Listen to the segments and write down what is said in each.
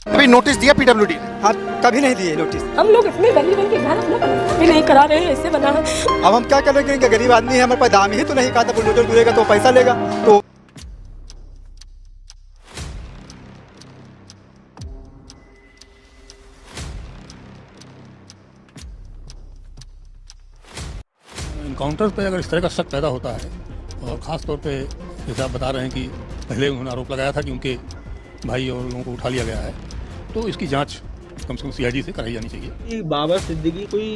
अभी नोटिस दिया पीडब्ल्यूडी ने? हाँ, कभी नहीं दिए नोटिस। हम लोग इतने गरीब हैं कि घर अपना पलस्तर भी नहीं करा रहे हैं, ऐसे बना है। अब हम क्या करेंगे, गरीब आदमी है, हमारे पास दाम ही तो नहीं, कहा था बुलडोजर गिरेगा तो पैसा लेगा। तो इनकाउंटर पे अगर इस तरह का शक पैदा होता है, और ख़ास तौर पे जैसे आप बता रहे हैं कि पहले उन्होंने आरोप लगाया था कि उनके भाई और लोगों को उठा लिया गया है, तो इसकी जांच कम से कम सीआईडी से कराई जानी चाहिए। बाबर सिद्दीकी कोई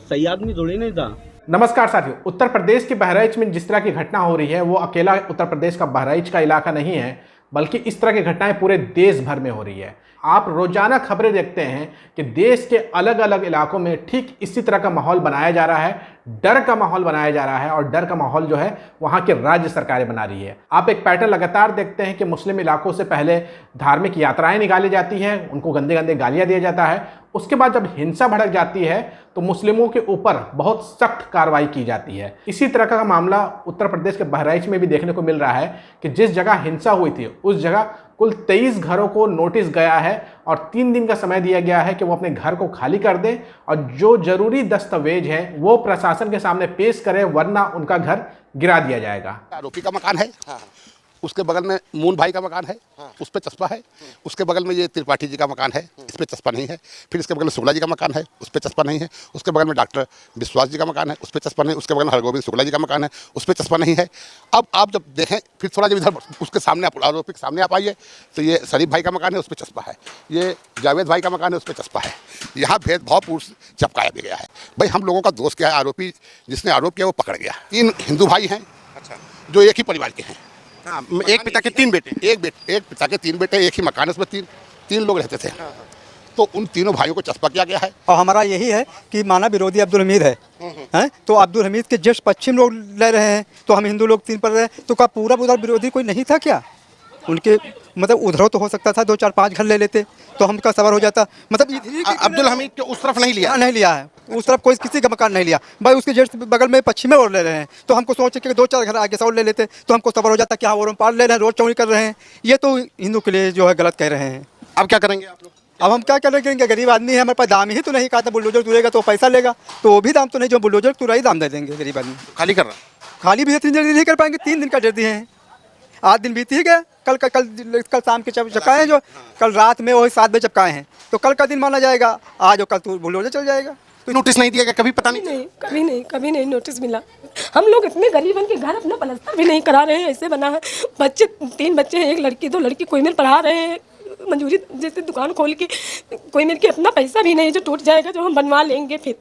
सही आदमी थोड़ी नहीं था। नमस्कार साथियों, उत्तर प्रदेश के बहराइच में जिस तरह की घटना हो रही है वो अकेला उत्तर प्रदेश का बहराइच का इलाका नहीं है, बल्कि इस तरह की घटनाएं पूरे देश भर में हो रही है। आप रोजाना खबरें देखते हैं कि देश के अलग अलग इलाकों में ठीक इसी तरह का माहौल बनाया जा रहा है, डर का माहौल बनाया जा रहा है, और डर का माहौल जो है वहां की राज्य सरकारें बना रही है। आप एक पैटर्न लगातार देखते हैं कि मुस्लिम इलाकों से पहले धार्मिक यात्राएं निकाली जाती हैं, उनको गंदे गंदे गालियां दिया जाता है, उसके बाद जब हिंसा भड़क जाती है तो मुस्लिमों के ऊपर बहुत सख्त कार्रवाई की जाती है। इसी तरह का मामला उत्तर प्रदेश के बहराइच में भी देखने को मिल रहा है कि जिस जगह हिंसा हुई थी उस जगह कुल 23 घरों को नोटिस गया है और 3 दिन का समय दिया गया है कि वो अपने घर को खाली कर दें और जो जरूरी दस्तावेज है वो प्रशासन के सामने पेश करें, वरना उनका घर गिरा दिया जाएगा। आरोपी का मकान है, उसके बगल में मून भाई का मकान है, उस पर चस्पा है। उसके बगल में ये त्रिपाठी जी का मकान है, इस पर चस्पा नहीं है। फिर इसके बगल में शुक्ला जी का मकान है, उस पर चस्पा नहीं है। उसके बगल में डॉक्टर विश्वास जी का मकान है, उस पर चस्पा नहीं। उसके बगल में हरगोविंद शुक्ला जी का मकान है, उस पर चस्पा नहीं है। अब आप जब देखें, फिर थोड़ा जब इधर उसके सामने आरोपी के सामने आप आइए तो ये शरीफ भाई का मकान है, उस पर चस्पा है। ये जावेद भाई का मकान है, उस पर चस्पा है। यहाँ भेदभावपूर्ण चपकाया भी गया है। भाई हम लोगों का दोष क्या है? आरोपी जिसने आरोप किया वो पकड़ गया। 3 हिंदू भाई हैं जो एक ही परिवार के हैं। एक पिता के 3 बेटे, एक पिता के 3 बेटे, एक ही मकान है, उसमें तीन लोग रहते थे। तो उन तीनों भाइयों को चस्पा किया गया है। और हमारा यही है कि माना विरोधी अब्दुल हमीद है, तो अब्दुल हमीद के जस्ट पश्चिम लोग ले रहे हैं, तो हम हिंदू लोग 3 पर रहे, तो क्या पूरा उधर विरोधी कोई नहीं था क्या? उनके मतलब उधरों तो हो सकता था 2 4 5 घर ले लेते तो हमका सवार हो जाता। मतलब अब्दुल हमीद के उस तरफ नहीं लिया, नहीं लिया है, उस तरफ कोई किसी का मकान नहीं लिया भाई। उसके जस्ट बगल में पश्चिम में और ले रहे हैं, तो हमको सोचे कि 2 4 घर आगे से और ले लेते तो हमको सवार हो जाता कि हाँ और पार ले रहे हैं, रोड चौड़ी कर रहे हैं। ये तो हिंदू के लिए जो है गलत कह रहे हैं। अब क्या करेंगे आप लोग? अब हम क्या करेंगे, गरीब आदमी है, हमारे पास दाम ही तो नहीं, कहा था बुलडोजर तुरेगा तो पैसा लेगा, तो वो भी दाम तो नहीं, जो बुलडोजर तुराई दाम दे देंगे गरीब आदमी। खाली कर रहा है, खाली भी 3 दिन नहीं कर पाएंगे, 3 दिन का डेट दिए हैं। 8 दिन बीत ही गया, कल शाम के चपकाए हैं, जो कल रात में वही 7 बजे चपकाए हैं, तो कल का दिन माना जाएगा, आज और कल तो बुलडोजर चल जाएगा। तो नोटिस नहीं दिया गया कभी? पता नहीं, कभी नहीं नोटिस मिला। हम लोग इतने गरीब हैं कि घर अपना पलस्तर भी नहीं करा रहे हैं, ऐसे बना है। 3 बच्चे हैं, 1 लड़की 2 लड़की, कोई मिल पढ़ा रहे हैं, मजदूरी जैसे दुकान खोल के, कोई मिल के अपना पैसा भी नहीं जो टूट जाएगा, जो हम बनवा लेंगे। फिर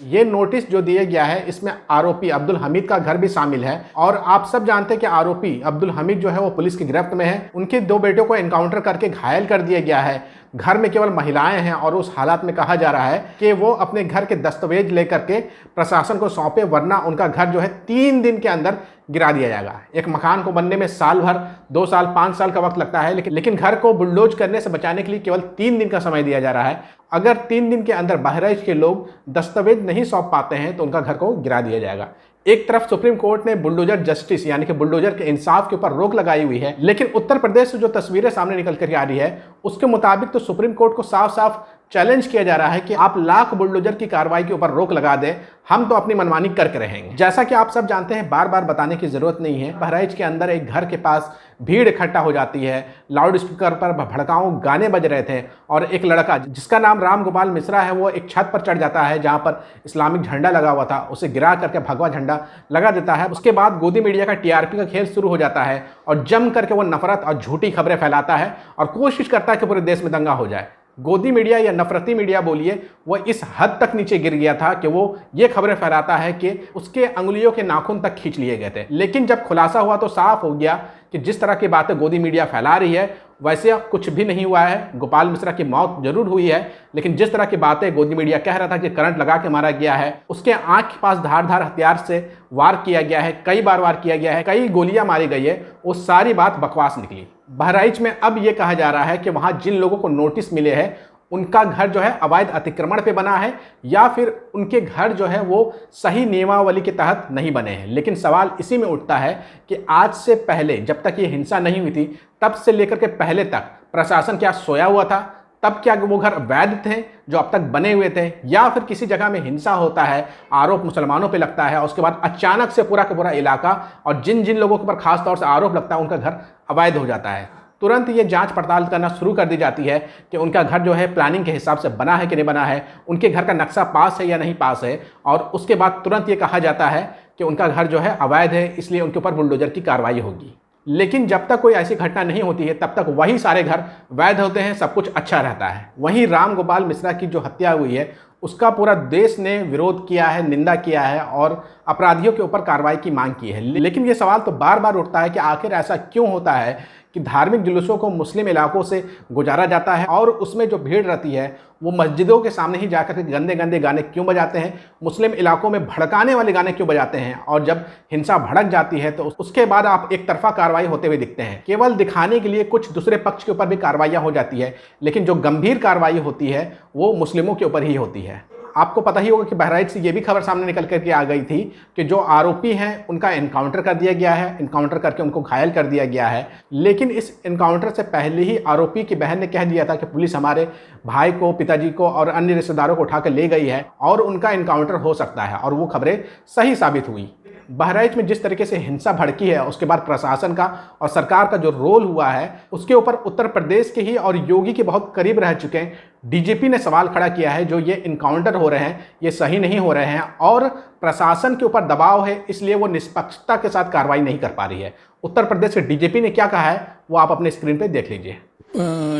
ये नोटिस जो दिया गया है इसमें आरोपी अब्दुल हमीद का घर भी शामिल है, और आप सब जानते हैं कि आरोपी अब्दुल हमीद जो है वो पुलिस की गिरफ्त में है। उनके 2 बेटों को एनकाउंटर करके घायल कर दिया गया है। घर में केवल महिलाएं हैं और उस हालात में कहा जा रहा है कि वो अपने घर के दस्तावेज लेकर के प्रशासन को सौंपे, वरना उनका घर जो है 3 दिन के अंदर गिरा दिया जाएगा। एक मकान को बनने में साल भर, 2 साल, 5 साल का वक्त लगता है, लेकिन घर को बुलडोज करने से बचाने के लिए केवल 3 दिन का समय दिया जा रहा है। अगर 3 दिन के अंदर बहराइच के लोग दस्तावेज नहीं सौंप पाते हैं तो उनका घर को गिरा दिया जाएगा। एक तरफ सुप्रीम कोर्ट ने बुलडोजर जस्टिस यानी कि बुलडोजर के इंसाफ के ऊपर रोक लगाई हुई है, लेकिन उत्तर प्रदेश से जो तस्वीरें सामने निकल कर आ रही है उसके मुताबिक तो सुप्रीम कोर्ट को साफ साफ चैलेंज किया जा रहा है कि आप लाख बुलडोजर की कार्रवाई के ऊपर रोक लगा दें, हम तो अपनी मनमानी करके रहेंगे। जैसा कि आप सब जानते हैं, बार बार बताने की जरूरत नहीं है, बहराइच के अंदर एक घर के पास भीड़ इकट्ठा हो जाती है, लाउड स्पीकर पर भड़काऊ गाने बज रहे थे, और एक लड़का जिसका नाम राम गोपाल मिश्रा है वो एक छत पर चढ़ जाता है जहां पर इस्लामिक झंडा लगा हुआ था, उसे गिरा करके भगवा झंडा लगा देता है। उसके बाद गोदी मीडिया का टीआरपी का खेल शुरू हो जाता है और जम करके वो नफरत और झूठी खबरें फैलाता है और कोशिश करता है कि पूरे देश में दंगा हो जाए। गोदी मीडिया या नफरती मीडिया बोलिए, वो इस हद तक नीचे गिर गया था कि वो ये खबरें फैलाता है कि उसके अंगुलियों के नाखून तक खींच लिए गए थे। लेकिन जब खुलासा हुआ तो साफ हो गया कि जिस तरह की बातें गोदी मीडिया फैला रही है वैसे अब कुछ भी नहीं हुआ है। गोपाल मिश्रा की मौत जरूर हुई है, लेकिन जिस तरह की बातें गोदी मीडिया कह रहा था कि करंट लगा के मारा गया है, उसके आंख के पास धारदार हथियार से वार किया गया है, कई बार वार किया गया है, कई गोलियां मारी गई है, वो सारी बात बकवास निकली। बहराइच में अब ये कहा जा रहा है कि वहां जिन लोगों को नोटिस मिले हैं उनका घर जो है अवैध अतिक्रमण पे बना है या फिर उनके घर जो है वो सही नियमावली के तहत नहीं बने हैं। लेकिन सवाल इसी में उठता है कि आज से पहले जब तक ये हिंसा नहीं हुई थी तब से लेकर के पहले तक प्रशासन क्या सोया हुआ था? तब क्या वो घर वैध थे जो अब तक बने हुए थे, या फिर किसी जगह में हिंसा होता है, आरोप मुसलमानों पे लगता है और उसके बाद अचानक से पूरा का पूरा इलाका और जिन जिन लोगों के ऊपर खास तौर से आरोप लगता है उनका घर अवैध हो जाता है? तुरंत ये जांच पड़ताल करना शुरू कर दी जाती है कि उनका घर जो है प्लानिंग के हिसाब से बना है कि नहीं बना है, उनके घर का नक्शा पास है या नहीं पास है, और उसके बाद तुरंत ये कहा जाता है कि उनका घर जो है अवैध है, इसलिए उनके ऊपर बुलडोजर की कार्रवाई होगी। लेकिन जब तक कोई ऐसी घटना नहीं होती है तब तक वही सारे घर वैध होते हैं, सब कुछ अच्छा रहता है। वहीं राम गोपाल मिश्रा की जो हत्या हुई है उसका पूरा देश ने विरोध किया है, निंदा किया है और अपराधियों के ऊपर कार्रवाई की मांग की है। लेकिन ये सवाल तो बार बार उठता है कि आखिर ऐसा क्यों होता है कि धार्मिक जुलूसों को मुस्लिम इलाकों से गुजारा जाता है और उसमें जो भीड़ रहती है वो मस्जिदों के सामने ही जाकर के गंदे गंदे गाने क्यों बजाते हैं, मुस्लिम इलाकों में भड़काने वाले गाने क्यों बजाते हैं, और जब हिंसा भड़क जाती है तो उसके बाद आप एक तरफा कार्रवाई होते हुए दिखते हैं। केवल दिखाने के लिए कुछ दूसरे पक्ष के ऊपर भी कार्रवाइयाँ हो जाती है, लेकिन जो गंभीर कार्रवाई होती है वो मुस्लिमों के ऊपर ही होती है। आपको पता ही होगा कि बहराइच से ये भी खबर सामने निकल करके आ गई थी कि जो आरोपी हैं उनका एनकाउंटर कर दिया गया है, एनकाउंटर करके उनको घायल कर दिया गया है। लेकिन इस एनकाउंटर से पहले ही आरोपी की बहन ने कह दिया था कि पुलिस हमारे भाई को, पिताजी को और अन्य रिश्तेदारों को उठाकर ले गई है और उनका एनकाउंटर हो सकता है, और वो खबरें सही साबित हुई। बहराइच में जिस तरीके से हिंसा भड़की है उसके बाद प्रशासन का और सरकार का जो रोल हुआ है उसके ऊपर उत्तर प्रदेश के ही और योगी के बहुत करीब रह चुके हैं डीजीपी ने सवाल खड़ा किया है। जो ये इनकाउंटर हो रहे हैं ये सही नहीं हो रहे हैं और प्रशासन के ऊपर दबाव है, इसलिए वो निष्पक्षता के साथ कार्रवाई नहीं कर पा रही है। उत्तर प्रदेश के डीजीपी ने क्या कहा है वो आप अपने स्क्रीन पर देख लीजिए।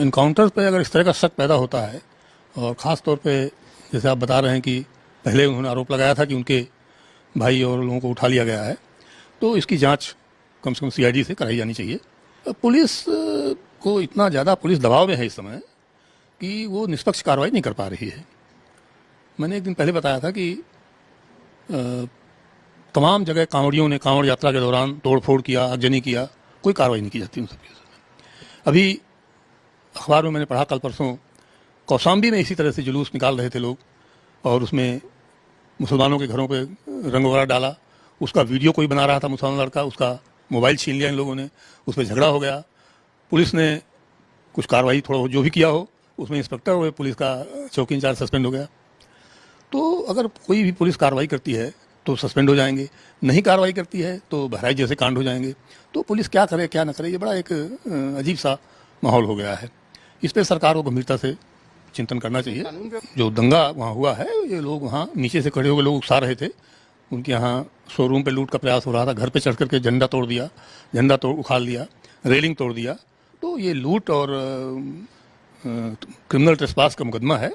इनकाउंटर पे अगर इस तरह का शक पैदा होता है, और ख़ास तौर पे जैसे आप बता रहे हैं कि पहले उन्होंने आरोप लगाया था कि उनके भाई और लोगों को उठा लिया गया है, तो इसकी जांच कम से कम सीआईडी से कराई जानी चाहिए। पुलिस को इतना ज़्यादा पुलिस दबाव में है इस समय कि वो निष्पक्ष कार्रवाई नहीं कर पा रही है। मैंने एक दिन पहले बताया था कि तमाम जगह कांवड़ियों ने कांवड़ यात्रा के दौरान तोड़फोड़ किया, आगजनी किया, कोई कार्रवाई नहीं की जाती उन सब केसों में। अभी अखबार में मैंने पढ़ा कल परसों कौशाम्बी में इसी तरह से जुलूस निकाल रहे थे लोग और उसमें मुसलमानों के घरों पे रंग वगैरह डाला, उसका वीडियो कोई बना रहा था मुसलमान लड़का, उसका मोबाइल छीन लिया इन लोगों ने, उस पर झगड़ा हो गया। पुलिस ने कुछ कार्रवाई थोड़ा जो भी किया हो उसमें इंस्पेक्टर और पुलिस का चौकी इंचार्ज सस्पेंड हो गया। तो अगर कोई भी पुलिस कार्रवाई करती है तो सस्पेंड हो जाएंगे, नहीं कार्रवाई करती है तो बहराइच जैसे कांड हो जाएंगे। तो पुलिस क्या करे क्या न करे, ये बड़ा एक अजीब सा माहौल हो गया है। इस पर सरकार को गंभीरता से चिंतन करना चाहिए। जो दंगा वहाँ हुआ है, ये लोग वहाँ नीचे से खड़े होकर लोग उकसा रहे थे, उनके यहाँ शोरूम पे लूट का प्रयास हो रहा था, घर पे चढ़ करके झंडा तोड़ दिया, झंडा तोड़ उखाड़ लिया, रेलिंग तोड़ दिया। तो ये लूट और क्रिमिनल ट्रेसपास का मुकदमा है,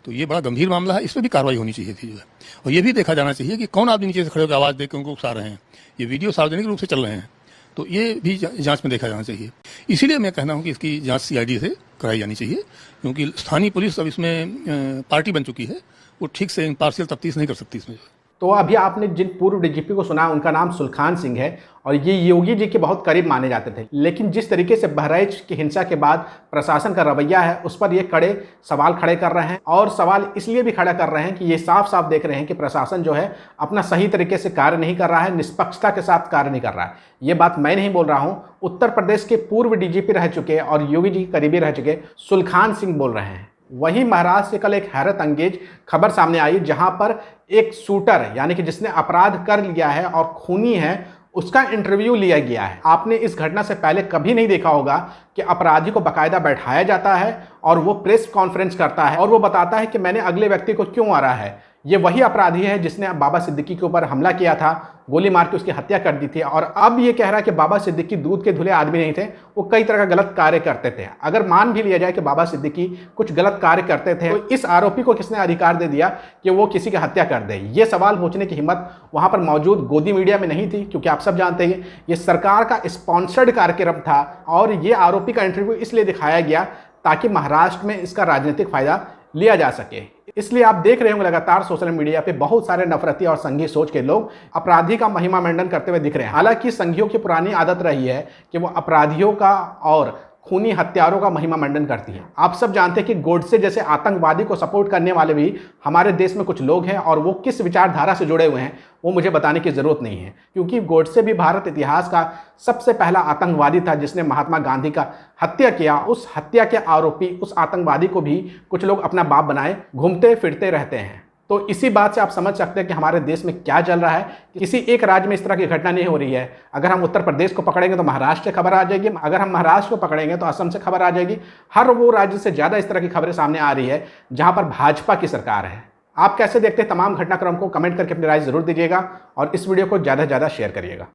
तो ये बड़ा गंभीर मामला है, इस पर भी कार्रवाई होनी चाहिए थी जो है। और ये भी देखा जाना चाहिए कि कौन आदमी नीचे से खड़े होकर आवाज़ दे के उनको उकसा रहे हैं। ये वीडियो सार्वजनिक रूप से चल रहे हैं, तो ये भी जांच में देखा जाना चाहिए। इसीलिए मैं कहना हूँ कि इसकी जांच सीआईडी से कराई जानी चाहिए, क्योंकि स्थानीय पुलिस अब इसमें पार्टी बन चुकी है, वो ठीक से इम्पार्शियल तफ्तीश नहीं कर सकती इसमें। तो अभी आपने जिन पूर्व डीजीपी को सुना उनका नाम सुलखान सिंह है और ये योगी जी के बहुत करीब माने जाते थे। लेकिन जिस तरीके से बहराइच की हिंसा के बाद प्रशासन का रवैया है उस पर ये कड़े सवाल खड़े कर रहे हैं, और सवाल इसलिए भी खड़ा कर रहे हैं कि ये साफ साफ देख रहे हैं कि प्रशासन जो है अपना सही तरीके से कार्य नहीं कर रहा है, निष्पक्षता के साथ कार्य नहीं कर रहा है। ये बात मैं नहीं बोल रहा हूँ, उत्तर प्रदेश के पूर्व डीजीपी रह चुके और योगी जी के करीबी रह चुके सुलखान सिंह बोल रहे हैं। वहीं महाराष्ट्र से कल एक हैरत अंगेज खबर सामने आई, जहां पर एक शूटर यानी कि जिसने अपराध कर लिया है और खूनी है उसका इंटरव्यू लिया गया है। आपने इस घटना से पहले कभी नहीं देखा होगा कि अपराधी को बाकायदा बैठाया जाता है और वो प्रेस कॉन्फ्रेंस करता है और वो बताता है कि मैंने अगले व्यक्ति को क्यों मारा है। ये वही अपराधी है जिसने बाबा सिद्दीकी के ऊपर हमला किया था, गोली मार के उसकी हत्या कर दी थी, और अब ये कह रहा है कि बाबा सिद्दीकी दूध के धुले आदमी नहीं थे, वो कई तरह का गलत कार्य करते थे। अगर मान भी लिया जाए कि बाबा सिद्दीकी कुछ गलत कार्य करते थे, तो इस आरोपी को किसने अधिकार दे दिया कि वो किसी की हत्या कर दे? ये सवाल पूछने की हिम्मत वहां पर मौजूद गोदी मीडिया में नहीं थी, क्योंकि आप सब जानते हैं ये सरकार का स्पॉन्सर्ड कार्यक्रम था और ये आरोपी का इंटरव्यू इसलिए दिखाया गया ताकि महाराष्ट्र में इसका राजनीतिक फायदा लिया जा सके। इसलिए आप देख रहे होंगे लगातार सोशल मीडिया पे बहुत सारे नफरती और संघी सोच के लोग अपराधी का महिमा मंडन करते हुए दिख रहे हैं। हालांकि संघियों की पुरानी आदत रही है कि वो अपराधियों का और खूनी हत्यारों का महिमा मंडन करती है। आप सब जानते हैं कि गोडसे जैसे आतंकवादी को सपोर्ट करने वाले भी हमारे देश में कुछ लोग हैं, और वो किस विचारधारा से जुड़े हुए हैं वो मुझे बताने की ज़रूरत नहीं है, क्योंकि गोडसे भी भारत इतिहास का सबसे पहला आतंकवादी था जिसने महात्मा गांधी का हत्या किया। उस हत्या के आरोपी उस आतंकवादी को भी कुछ लोग अपना बाप बनाए घूमते फिरते रहते हैं। तो इसी बात से आप समझ सकते हैं कि हमारे देश में क्या चल रहा है। किसी एक राज्य में इस तरह की घटना नहीं हो रही है। अगर हम उत्तर प्रदेश को पकड़ेंगे तो महाराष्ट्र से खबर आ जाएगी, अगर हम महाराष्ट्र को पकड़ेंगे तो असम से खबर आ जाएगी। हर वो राज्य से ज़्यादा इस तरह की खबरें सामने आ रही है जहाँ पर भाजपा की सरकार है। आप कैसे देखते हैं तमाम घटनाक्रम को कमेंट करके अपनी राय ज़रूर दीजिएगा और इस वीडियो को ज़्यादा से ज़्यादा शेयर करिएगा।